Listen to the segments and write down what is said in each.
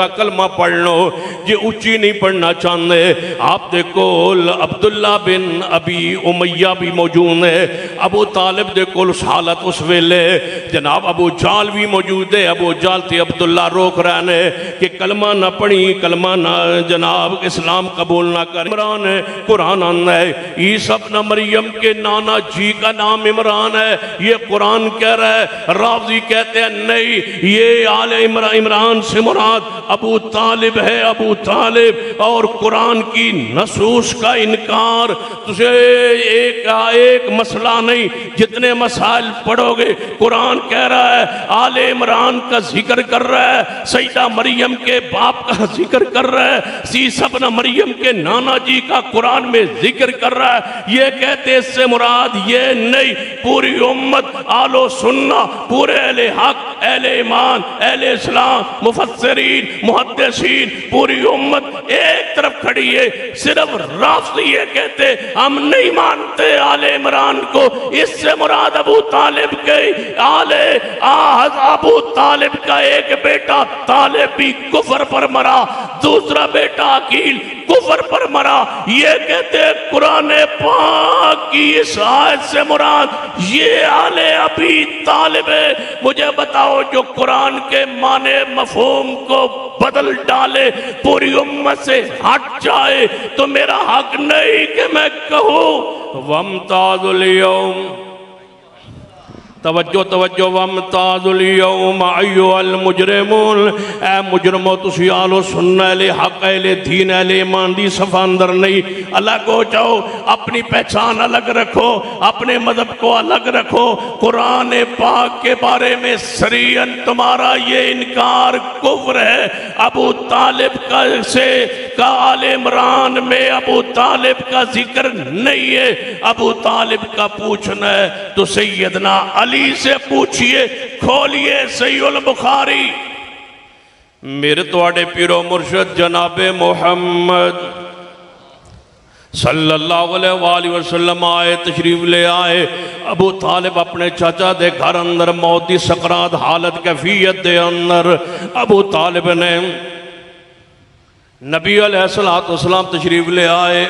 का कलमा पढ़ लो। जे उच्ची नहीं पढ़ना चाहते आप देखो अब्दुल्ला बिन अबी उमैया भी मौजूद है। अबू तालिब दे कोल हालत उस वेले जनाब अबू जाल भी मौजूद है। अबू जाल ते अब्दुल्ला रोक रहे ने कि कलमा ना पढ़ी, कलमा ना जनाब इस्लाम कबूल ना कर। इमरान है, कुरान आना है ईसा इब्न मरियम के नाना जी का नाम इमरान है, ये कुरान कह रहा है। राज़ी कहते हैं नहीं, ये आले इमरान से मुराद अबू तालिब है, अबू तालिब। और कुरान की नसूस का इनकार तुझे एक मसला नहीं, जितने मसाइल पढ़ोगे कुरान कह रहा है। आले इमरान का जिक्र कर रहा है, सईदा मरियम के बाप का जिक्र कर रहा है, ईसा इब्न मरियम के नाना जी का कुरान में जिक्र कर रहा है। ये कहते इससे मुराद ये नहीं, पूरी उम्मत आलो सुन्ना, पूरे अहले हक, अहले ईमान, अहले इस्लाम, मुफस्सिरीन, मुहद्दिसीन, पूरी उम्मत एक तरफ खड़ी है। सिर्फ राफ़ी ये कहते हम नहीं मानते आले इमरान को, इससे मुराद अबू तालिब के आले अबू तालिब का एक बेटा तालिब भी कुफर पर मरा, दूसरा बेटा अकील कुफर पर मरा। ये कहते कुरान पाक की इस आयत से मुराद ये आले अबी तालिब है। मुझे बताओ जो कुरान के माने मफहूम को बदल डाले, पूरी उम्मत से हट जाए, तो मेरा हक नहीं कि मैं कहूँ वमताजुल यौम, तवज्जो तवज्जो वमताजुल यौम अय्युहल मुजरिमून, ऐ मुजरमो तुसी आलो सुन्ना अहले हक अहले दीन अहले ईमान दी सफा अंदर नहीं अलग हो जाओ। अपनी पहचान अलग रखो, अपने मजहब को अलग रखो। कुरान पाक के बारे में सरीयन तुम्हारा ये इनकार कुफ्र है। अबू तालिब का आले इमरान में अबू तालिब का जिक्र नहीं है। अबू तालिब का पूछना है तो सैयदना अली से पूछिए, खोलिए सहीहुल बुखारी। मेरे तुहाडे पीरो मुर्शद जनाबे मुहम्मद सल्लल्लाहु अलैहि वसल्लम आए, तशरीफ ले आए। अबू तालिब अपने चाचा दे घर अंदर मौत की सकरात हालत कैफियत दे अंदर अबू तालिब ने नबी अलैहिस्सलातु वस्सलाम तशरीफ ले आए।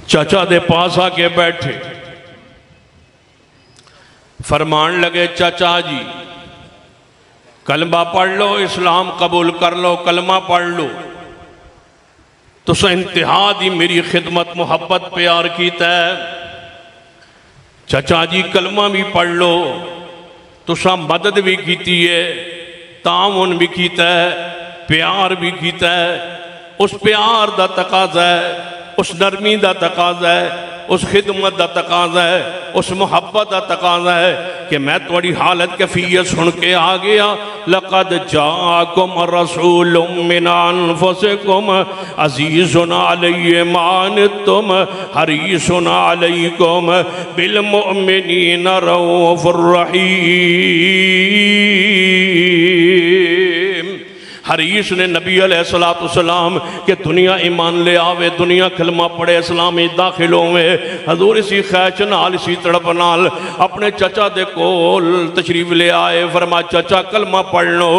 चाचा दे पास आके बैठे, फरमान लगे चाचा जी कलमा पढ़ लो, इस्लाम कबूल कर लो, कलमा पढ़ लो। तुसा इंतहा दी मेरी खिदमत मुहब्बत प्यार कीता है। चाचा जी कलमा भी पढ़ लो, तुसा मदद भी की है, ताउन भी किया है, प्यार भी किया है। उस प्यार का तकाजा है, उस नरमी का तकाजा है, उस खिदमत का तकाजा है, उस मुहब्बत का तकाजा है कि मैं थोड़ी हालत कैफियत सुन के आ गया। लक़द जाअकुम रसूलुम मिन अनफुसिकुम अज़ीज़ुन अलैहि मा अनित्तुम हरीसुन अलैकुम बिल मुमिनीना रऊफ़ुर रहीम। हरीस ने नबी अलैहिस्सलाम के दुनिया ईमान ले आवे, दुनिया कलमा पढ़े, इस्लाम में दाखिल होवे। हजूर इसी खैच नाल इसी तड़प नाल अपने चाचा दे कोल तशरीफ ले आए। फरमा चाचा कलमा पढ़ लो,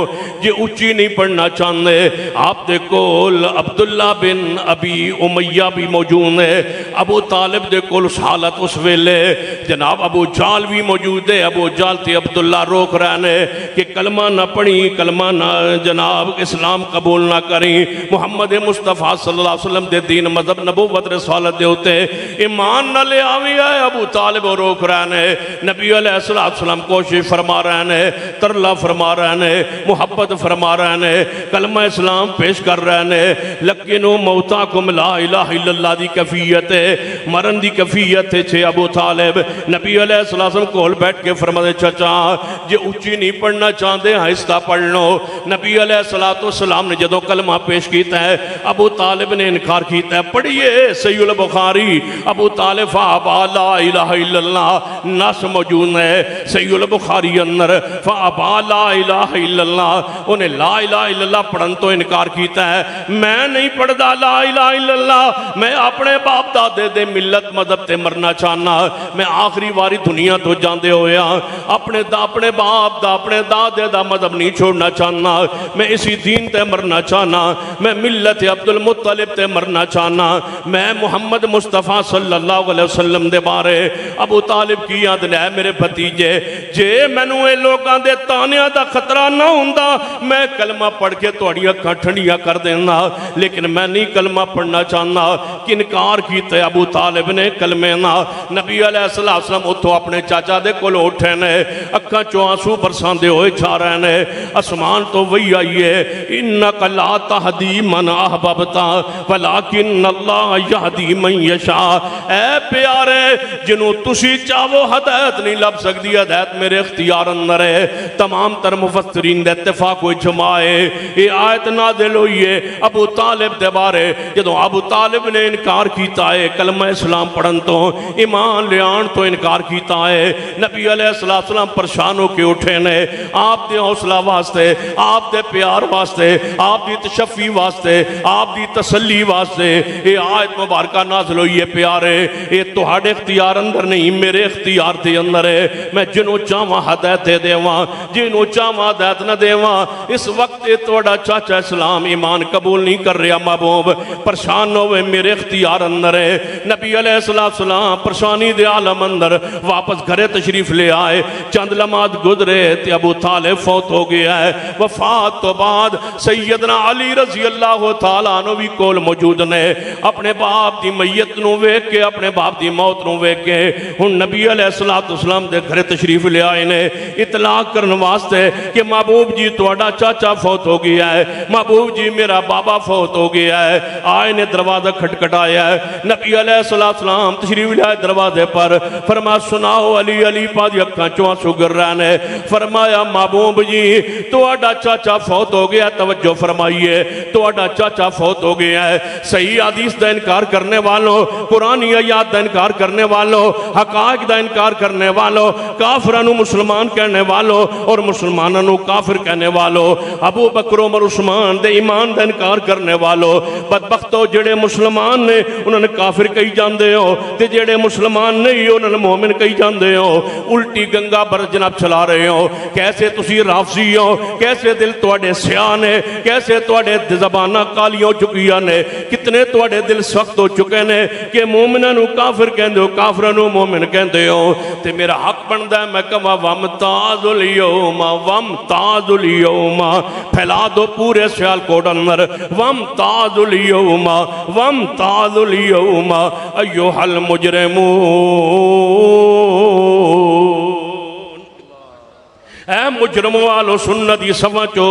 जे उच्ची नहीं पढ़ना चाहते आप दे कोल अब्दुल्ला बिन अबी उमैया भी मौजूद है। अबू तालिब दे कोल हालत उस वेले जनाब अबू जाल भी मौजूद है। अबू जाल ते अब्दुल्ला रोक रहे ने कि कलमा ना पढ़ी, कलमा ना जनाब इस्लाम कबूल ना करें। मुहम्मद मुस्तफ़ा सल्लल्लाहु अलैहि वसल्लम दे दीन मजहब नबूवत रसालत दे होते ईमान न ले आवी है। अबू तालिब रोक रहे ने, नबी अलैहिस्सलाम कोशिश फरमा रहे ने, तरला फरमा रहे ने, मुहब्बत फरमा रहे ने, कलमा इस्लाम पेश कर रहे ने। लकिनु मौताकुम ला इलाहा इल्लल्लाह दी कैफियत है, मरन दी कैफियत है। अबू तालिब नबी अलैहिस्सलाम कोल बैठ के फरमाते चाचा जे उच्ची नहीं पढ़ना चाहते आहिस्ता पढ़ लो। नबी अलैहिस्सलाम अलैहिस्सलाम ने जदों कलमा पेश किया है, अबू तालिब ने इनकार किया है। पढ़िए सहीहुल बुखारी, अबू तालिब फ़अबा ला इलाहा इल्लल्लाह, नस मौजूद है सहीहुल बुखारी अंदर। फ़अबा ला इलाहा इल्लल्लाह, उन्हें ला इलाहा इल्लल्लाह पढ़न तो इनकार किया है। मैं नहीं पढ़ता ला इलाहा इल्लल्लाह, मैं अपने बाप दादे दे मिलत मजहब ते मरना चाहना। मैं आखिरी वारी दुनिया तो जाते होया अपने बाप दा अपने दादे दा मजहब नहीं छोड़ना चाहना। मैं इसी दीन ते मरना चाहना, मैं मिलत अब्दुल मुत्तलिब ते मरना चाहना। मैं मुहम्मद मुस्तफ़ा सल्लल्लाहु अलैहि वसल्लम दे बारे अबू तालिब की याद है मेरे भतीजे, जे मैनू ये लोगों के तानिया का खतरा ना हुंदा मैं कलमा पढ़ के तुहाडी अखां ठंडिया कर देना, लेकिन मैं नहीं कलमा पढ़ना चाहना। इनकार किया अबू तालिब ने कलमे ना। नबी अलैहिस्सलाम उतों अपने चाचा दे कोल उठे ने, अखां चों आंसू बरसांदे होए जा रहे ने। आसमान तो वही आई है, इन्नका ला तहदी मन अहबबता वलाकिन अल्लाह यहदी मन यशा। ऐ प्यारे जिन्हों तुसी चाहो हदायत नहीं लभ सकती, हदायत मेरे इख्तियार अंदर है। तमाम तर मुफस्सिरीन दे इत्तेफाक हो जमाए ये आयत नाज़िल हुई है अबू तालिब दे बारे। जदों अबू तालिब ने इनकार किया है कलमा इस्लाम पढ़न तो, ईमान लियान तो इनकार किया है, नबी अलैहिस्सलाम परेशान होके उठे ने। आप दे हौसला वास्ते, आप दे प्यार वास्ते, आप दी तशफ़ी वास्ते, आप दी तसल्ली वास्ते ये आयत मुबारक नाज़िल हुई है। प्यारे ये तुहाडे इख्तियार अंदर नहीं, मेरे इख्तियार दे अंदर है। मैं जिन्हों चाहवा हदायत दे देवां, जिन्हों चाहवा हदायत न देवां। इस वक्त तुहाडा चाचा इस्लाम ईमान कबूल नहीं कर रहा, महबूब परेशान होवे मेरे इख्तियार अंदर है। नबी अलैहिस्सलाम परेशानी दे आलम अंदर वापस घरे तशरीफ ले आए। चंद लम्हात गुजरे ते अबू तालिब फौत हो गया है। वफात तो बाद सैयदना अली रज़ी अल्लाह तआला अन्हु भी कोल मौजूद ने। अपने बाप की मैयत नूं वेख के, अपने बाप की मौत नूं वेख के हुण नबी अलैहिस्सलाम दे घरे तशरीफ ले आए ने इतलाक करने वास्ते कि महबूब जी तुहाडा चाचा फौत हो गया है, महबूब जी मेरा बाबा फौत हो गया है। आए ने दरवाजा खटखटाया है, नबी अलैहिस्सलाम तशरीफ ले आए दरवाजे पर। फरमाया सुनाओ अली, अली पादी अखां चों आंसू गिर रहे ने। फरमाया महबूब जी तुहाडा चाचा फौत हो गया, तवज्जो फरमाइए तुहाडा चाचा फौत हो गया है। सही हदीस का इनकार करने वालों, कुरानी आयत का इनकार करने वालों, हकायक का इनकार करने वालों, काफिरां नूं मुसलमान कहने वालों और मुसलमानों नूं काफिर कहने वालों, अबू बकर उमर उस्मान दे ईमान का इनकार करने वालों, बदबख्तो जेड़े मुसलमान ने उन्होंने काफिर कही जाते हो ते जेड़े मुसलमान नहीं उन्होंने मोमिन कही जाते हो। उल्टी गंगा बर जनाब चला रहे हो। कैसे तुसी राफसी हो, कैसे दिल तुहाडे स्याह ने, कैसे तुहाडे ज़बानां कालियां हो चुकियां ने, कितने तुहाडे दिल सख्त हो चुके ने कि मोमिनां नूं काफिर कहंदे हो, काफिरां नूं मोमिन कहंदे हो। ते मेरा हक बनदा है मैं कहां वम ताजुल यौमा, वम ताजुल यौमा फैला दो पूरे सियालकोट अंदर। वम ताजुल यौमा, वम ताजुल यौमा अय्युहल मुजरिमून। ऐ मुजरमों वालो सुन्नत की सभा चो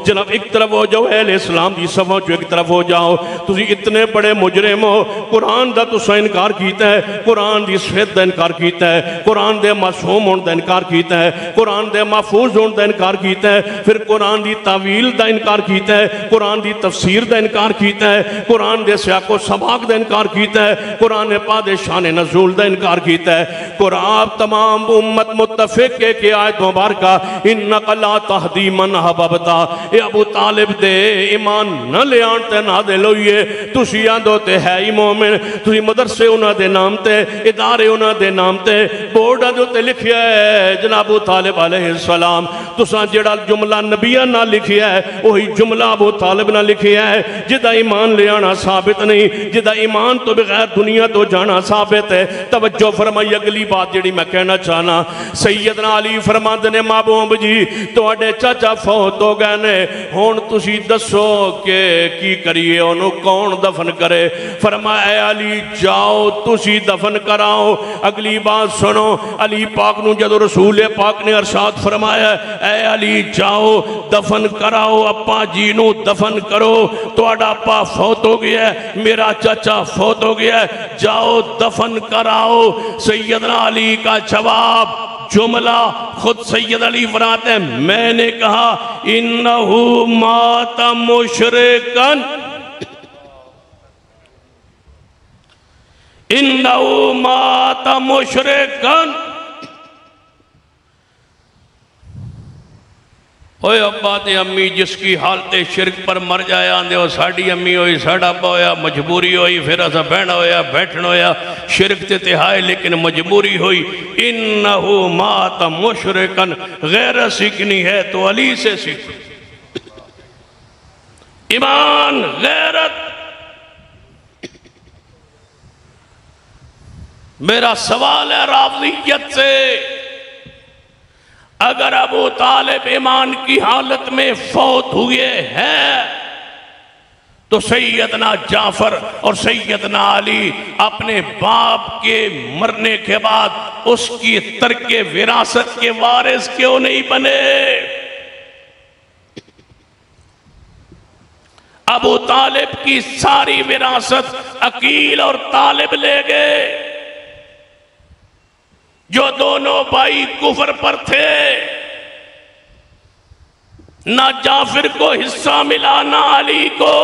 जनाब एक तरफ हो जाओ, अहले इस्लाम की सभा चो एक तरफ हो जाओ। तुसी इतने बड़े मुजरिम हो, कुरान का तुसा इनकार किया है, कुरान की सिफत का इनकार किया है, कुरान के मासूम होने का इनकार किया है, कुरान के महफूज होने का इनकार किया है, फिर कुरान की तावील का इनकार किया है, कुरान की तफसीर का इनकार किया है, कुरान के सियाको सबाक का इनकार किया है, कुरान पाक दे शान नज़ूल का इनकार किया है। कुरान तमाम उम्मत मुत्तफिक है कि आयत मुबारक इन्नका ला तहदी मन अहबबता ए अबू तालिब दे ईमान न ले आन ते नाज़िल होई है। तुसी आंदो ते है ही मोमिन, तुसी मदरसे उन्हां दे नाम ते, इदारे उन्हां दे नाम ते, बोर्डां दे उत्ते लिखिया है जनाब अबू तालिब अलैहिस्सलाम। तुसां जेड़ा जुमला नबियां नाल लिखिया है वही जुमला अबू तालिब नाल लिखिया है। जिदा ईमान ले आना साबित नहीं, जिदा ईमान तो बगैर दुनिया तो जाना साबित है। तवज्जो फरमाई अगली बात जेड़ी मैं कहना चाहना, सैयदना अली फरमांदे ने महबूब जी तुहाडे चाचा फौत हो गए ने, हुण तुसी दसो कि की करिए, उन्हों कौन दफन करे। फरमाया अली जाओ तुसी दफन कराओ। अगली बात सुनो, अली पाक नूं जदों रसूल पाक ने अरशाद फरमाया ऐ अली जाओ दफन कराओ, अप्पा जी नूं दफन करो, तुहाडा अप्पा फौत हो गया है, मेरा चाचा फौत हो गया है, जाओ दफन कराओ। सैयदना अली का जवाब जुमला खुद सैयद अली फरमाते हैं, मैंने कहा इन्नहु माता मुशरिकन, इन्नहु माता मुशरिकन। ओए अब्बा ते अम्मी जिसकी हालत शिरक पर मर जाए आंदे हो साड़ी अम्मी होई साड़ा अब्बा होया, मजबूरी होई, फिर असा बहना होया बैठना होया, शिरक ते तिहाए लेकिन मजबूरी हुई। इन्नहु माता मुशरिकन, गैरत सीखनी है तो अली से सीख। ईमान गैरत। मेरा सवाल है राज़ियत से, अगर अबू तालिब ईमान की हालत में फौत हुए हैं तो सैयदना जाफर और सैयदना अली अपने बाप के मरने के बाद उसकी तर्के विरासत के वारिस क्यों नहीं बने? अबू तालिब की सारी विरासत अकील और तालिब ले गए, जो दोनों भाई कुफर पर थे। ना जाफिर को हिस्सा मिला ना अली को,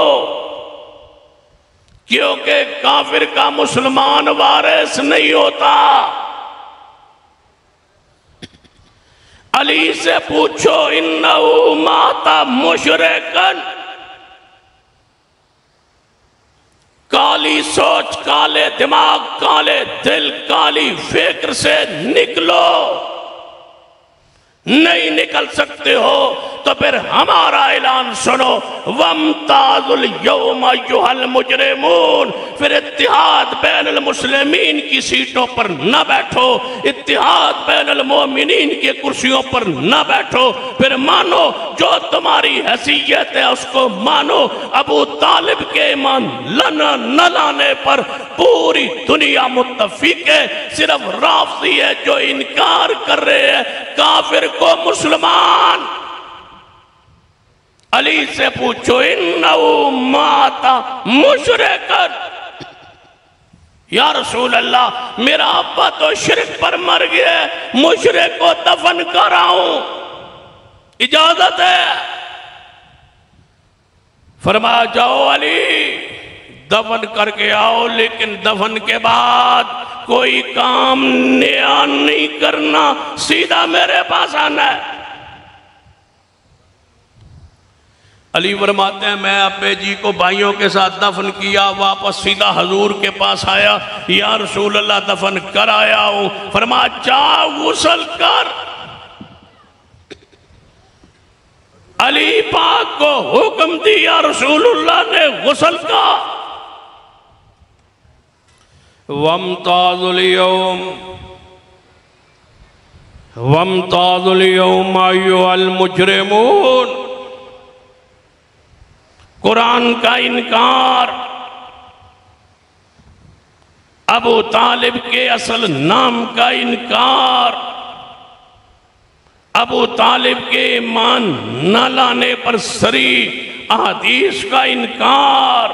क्योंकि काफिर का मुसलमान वारिस नहीं होता। अली से पूछो इन्नहु माता मुशरिकन, काली सोच, काले दिमाग, काले दिल, काली फिक्र से निकलो। नहीं निकल सकते हो तो फिर हमारा ऐलान सुनो, वमताजुल यौम अय्युहल मुजरिमून। फिर इत्तिहाद बैनुल मुस्लिमीन की सीटों पर न बैठो, इत्तिहाद बैनुल मोमिनीन की कुर्सियों पर न बैठो। फिर मानो जो तुम्हारी हैसियत है उसको मानो। अबू तालिब के ईमान न लाने पर पूरी दुनिया मुत्तफिक है, सिर्फ राफ़ज़ी है जो इनकार कर रहे हैं काफिर को मुसलमान। अली से पूछो इन्नहु माता मुशरिकन, या रसूल अल्लाह मेरा अब्बा तो शिरक पर मर गया, मुशरिक को दफन कराऊं, इजाजत है? फरमाया जाओ अली दफन करके आओ, लेकिन दफन के बाद कोई काम नया नहीं करना, सीधा मेरे पास आना है। अली फरमाते हैं मैं अब्बे जी को भाइयों के साथ दफन किया, वापस सीधा हजूर के पास आया, या रसूल अल्लाह दफन कर आया हूं। फरमाया जा गुस्ल कर। अली पाक को हुक्म दिया रसूलुल्लाह ने गुस्ल का। वमताजुल यौम अय्युहल मुजरिमून, कुरान का इनकार, अबू तालिब के असल नाम का इनकार, अबू तालिब के ईमान न लाने पर सरी अहदीस का इनकार,